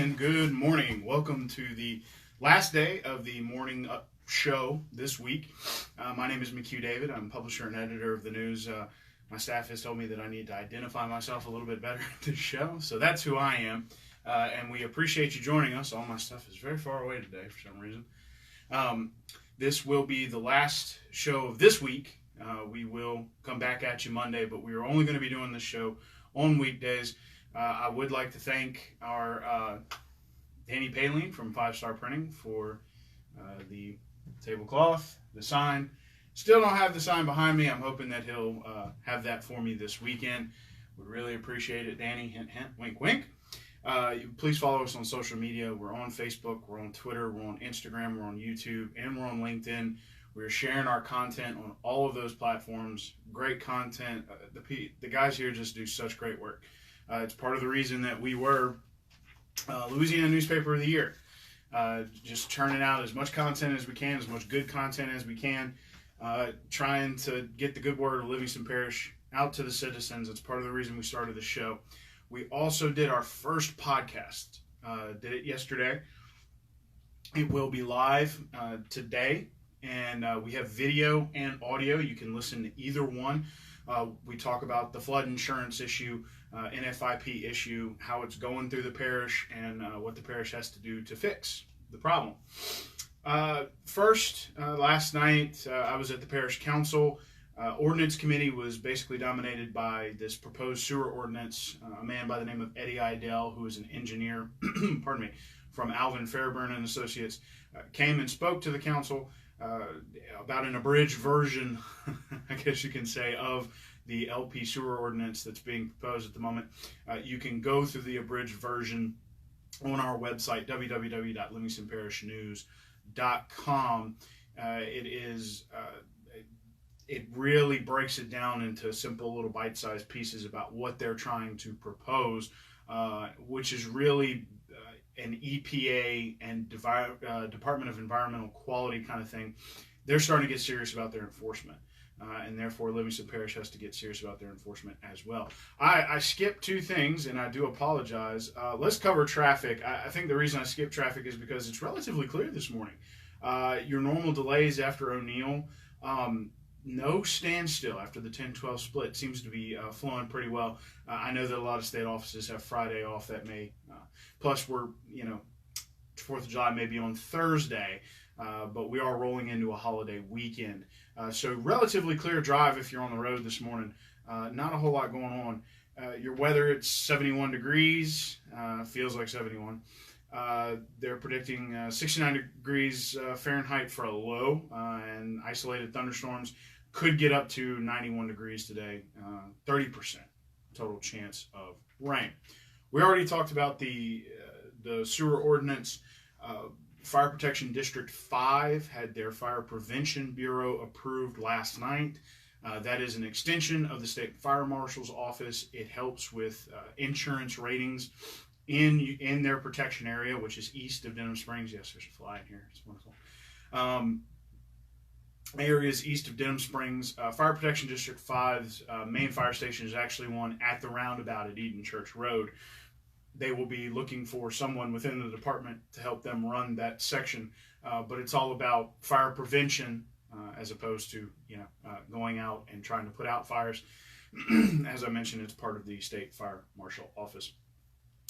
and good morning. Welcome to the last day of the morning show this week. My name is McHugh David. I'm publisher and editor of the news. My staff has told me that I need to identify myself a little bit better at this show, so that's who I am. And we appreciate you joining us. All my stuff is very far away today for some reason. This will be the last show of this week. We will come back at you Monday, but we are only going to be doing this show on weekdays. I would like to thank our Danny Paline from 5 Star Printing for the tablecloth, the sign. Still don't have the sign behind me. I'm hoping that he'll have that for me this weekend. Would really appreciate it, Danny. Hint, hint, wink, wink. Please follow us on social media. We're on Facebook, we're on Twitter, we're on Instagram, we're on YouTube, and we're on LinkedIn. We're sharing our content on all of those platforms. Great content. The guys here just do such great work. It's part of the reason that we were Louisiana Newspaper of the Year. Just churning out as much content as we can, as much good content as we can, trying to get the good word of Livingston Parish out to the citizens. It's part of the reason we started the show. We also did our first podcast. Did it yesterday. It will be live today, and we have video and audio. You can listen to either one. We talk about the flood insurance issue, NFIP issue, how it's going through the parish, and what the parish has to do to fix the problem. First, last night, I was at the parish council. Ordinance committee was basically dominated by this proposed sewer ordinance. A man by the name of Eddie Idell, who is an engineer, pardon me, from Alvin Fairburn and Associates, came and spoke to the council about an abridged version, I guess you can say, of the LP sewer ordinance that's being proposed at the moment. You can go through the abridged version on our website, www.livingstonparishnews.com. It really breaks it down into simple little bite-sized pieces about what they're trying to propose, which is really an EPA and Department of Environmental Quality kind of thing. They're starting to get serious about their enforcement, and therefore Livingston Parish has to get serious about their enforcement as well. I skipped two things, and I do apologize. Let's cover traffic. I think the reason I skipped traffic is because it's relatively clear this morning. Your normal delays after O'Neill, no standstill after the 10-12 split. Seems to be flowing pretty well. I know that a lot of state offices have Friday off. That may, plus we're, 4th of July may be on Thursday, but we are rolling into a holiday weekend. So relatively clear drive if you're on the road this morning. Not a whole lot going on. Your weather, it's 71 degrees, feels like 71. They're predicting 69 degrees Fahrenheit for a low, and isolated thunderstorms could get up to 91 degrees today, 30% total chance of rain. We already talked about the sewer ordinance. Fire Protection District 5 had their Fire Prevention Bureau approved last night. That is an extension of the State Fire Marshal's office. It helps with insurance ratings in their protection area, which is east of Denham Springs. Yes, there's a fly in here. It's wonderful. Areas east of Denham Springs. Fire Protection District 5's main fire station is actually one at the roundabout at Eden Church Road. They will be looking for someone within the department to help them run that section, but it's all about fire prevention as opposed to going out and trying to put out fires. As I mentioned, it's part of the State Fire Marshal Office.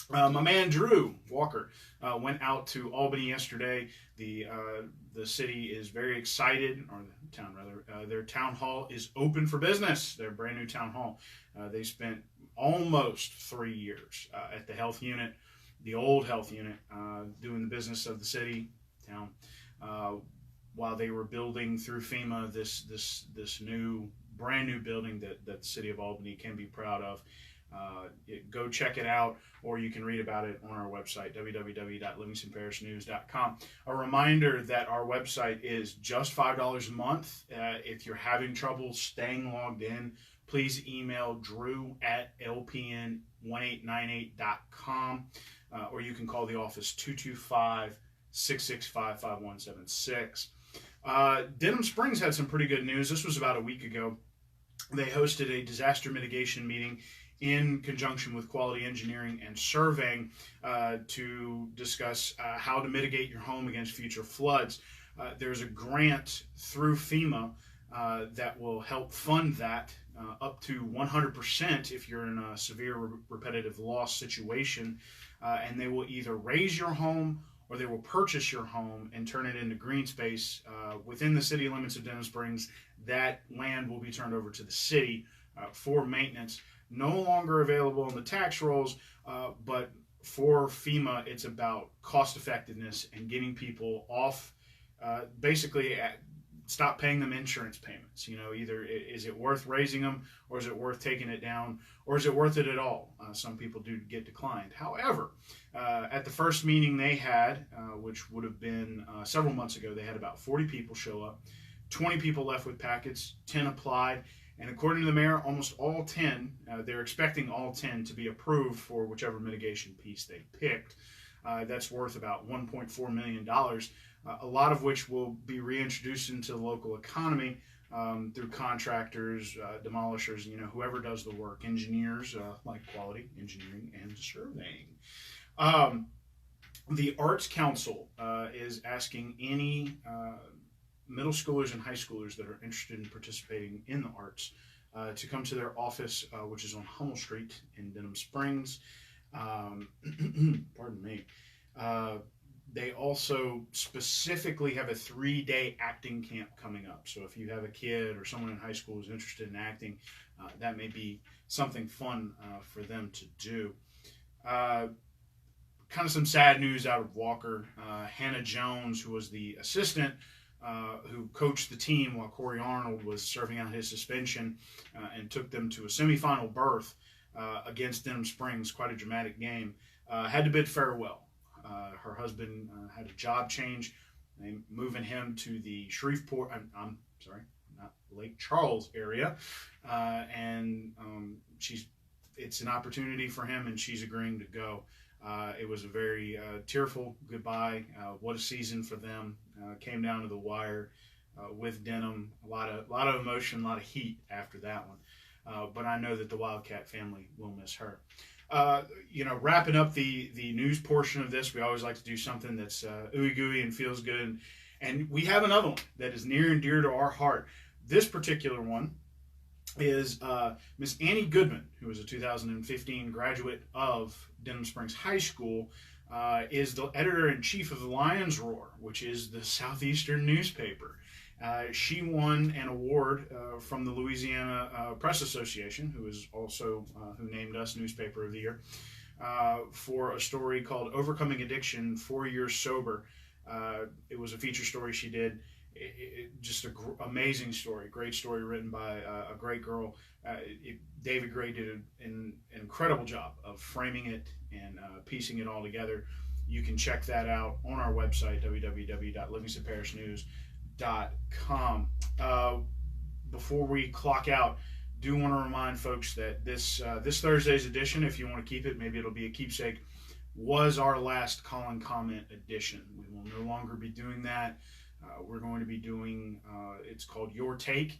My man Drew Walker went out to Albany yesterday. The city is very excited, or the town rather. Their town hall is open for business. Their brand new town hall. They spent almost 3 years at the health unit, the old health unit, doing the business of the city, town, while they were building through FEMA this new brand new building that the city of Albany can be proud of. Go check it out, or you can read about it on our website, www.livingstonparishnews.com. A reminder that our website is just $5 a month. If you're having trouble staying logged in, please email drew@lpn1898.com, or you can call the office 225-665-5176. Denham Springs had some pretty good news. This was about a week ago. They hosted a disaster mitigation meeting in conjunction with quality engineering and surveying to discuss how to mitigate your home against future floods. There's a grant through FEMA that will help fund that up to 100% if you're in a severe repetitive loss situation, and they will either raise your home or they will purchase your home and turn it into green space within the city limits of Denham Springs. That land will be turned over to the city for maintenance. No longer available in the tax rolls, but for FEMA, it's about cost effectiveness and getting people off, basically stop paying them insurance payments. You know, either is it worth raising them, or is it worth taking it down, or is it worth it at all? Some people do get declined. However, at the first meeting they had, which would have been several months ago, they had about 40 people show up. 20 people left with packets, 10 applied, and according to the mayor, almost all 10, they're expecting all 10 to be approved for whichever mitigation piece they picked. That's worth about $1.4 million, a lot of which will be reintroduced into the local economy through contractors, demolishers, you know, whoever does the work, engineers like quality engineering and surveying. The Arts Council is asking any middle schoolers and high schoolers that are interested in participating in the arts to come to their office, which is on Hummel Street in Denham Springs. Pardon me. They also specifically have a 3-day acting camp coming up. So if you have a kid or someone in high school who's interested in acting, that may be something fun for them to do. Kind of some sad news out of Walker. Hannah Jones, who was the assistant who coached the team while Corey Arnold was serving out his suspension and took them to a semifinal berth against Denham Springs, quite a dramatic game, had to bid farewell. Her husband had a job change, moving him to the Shreveport, I'm sorry, not Lake Charles area, and it's an opportunity for him, and she's agreeing to go. It was a very tearful goodbye. What a season for them. Came down to the wire with Denham. A lot of emotion, a lot of heat after that one. But I know that the Wildcat family will miss her. Wrapping up the news portion of this, we always like to do something that's ooey gooey and feels good. And we have another one that is near and dear to our heart. This particular one is Miss Annie Goodman, who is a 2015 graduate of Denham Springs High School, is the editor-in-chief of the Lion's Roar, which is the Southeastern newspaper. She won an award from the Louisiana Press Association, who is also who named us Newspaper of the Year, for a story called Overcoming Addiction, 4 Years Sober. It was a feature story she did. Just an amazing story, great story written by a great girl. David Gray did an incredible job of framing it and piecing it all together. You can check that out on our website, www.livingstonparishnews.com. Before we clock out, do want to remind folks that this Thursday's edition, if you want to keep it, maybe it'll be a keepsake, was our last call and comment edition. We will no longer be doing that. We're going to be doing, it's called Your Take.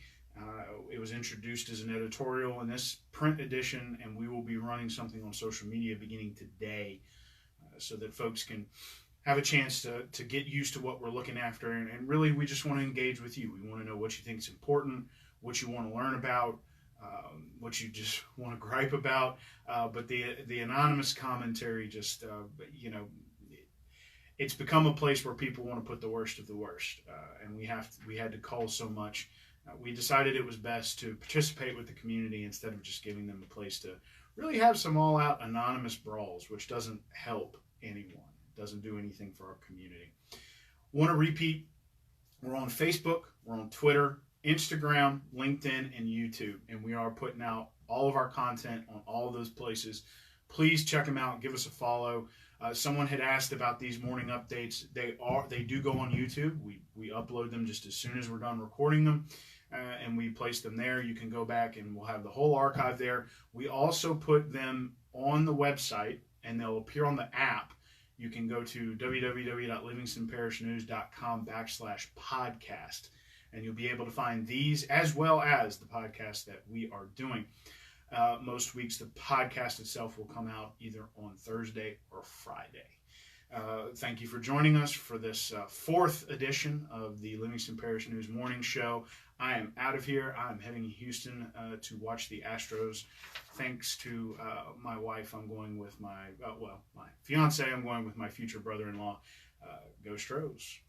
It was introduced as an editorial in this print edition, and we will be running something on social media beginning today so that folks can have a chance to get used to what we're looking after. And really, we just want to engage with you. We want to know what you think is important, what you want to learn about, what you just want to gripe about. But the anonymous commentary just, it's become a place where people want to put the worst of the worst, and we had to cull so much. We decided it was best to participate with the community instead of just giving them a place to really have some all-out anonymous brawls, which doesn't help anyone. It doesn't do anything for our community. Want to repeat, we're on Facebook, we're on Twitter, Instagram, LinkedIn, and YouTube, and we are putting out all of our content on all of those places. Please check them out. Give us a follow. Someone had asked about these morning updates. They do go on YouTube. We upload them just as soon as we're done recording them, and we place them there. You can go back and we'll have the whole archive there. We also put them on the website, and they'll appear on the app. You can go to www.livingstonparishnews.com/podcast, and you'll be able to find these as well as the podcast that we are doing. most weeks. The podcast itself will come out either on Thursday or Friday. Thank you for joining us for this fourth edition of the Livingston Parish News Morning Show. I am out of here. I'm heading to Houston to watch the Astros. Thanks to my wife, I'm going with my fiance. I'm going with my future brother-in-law. Go Stros.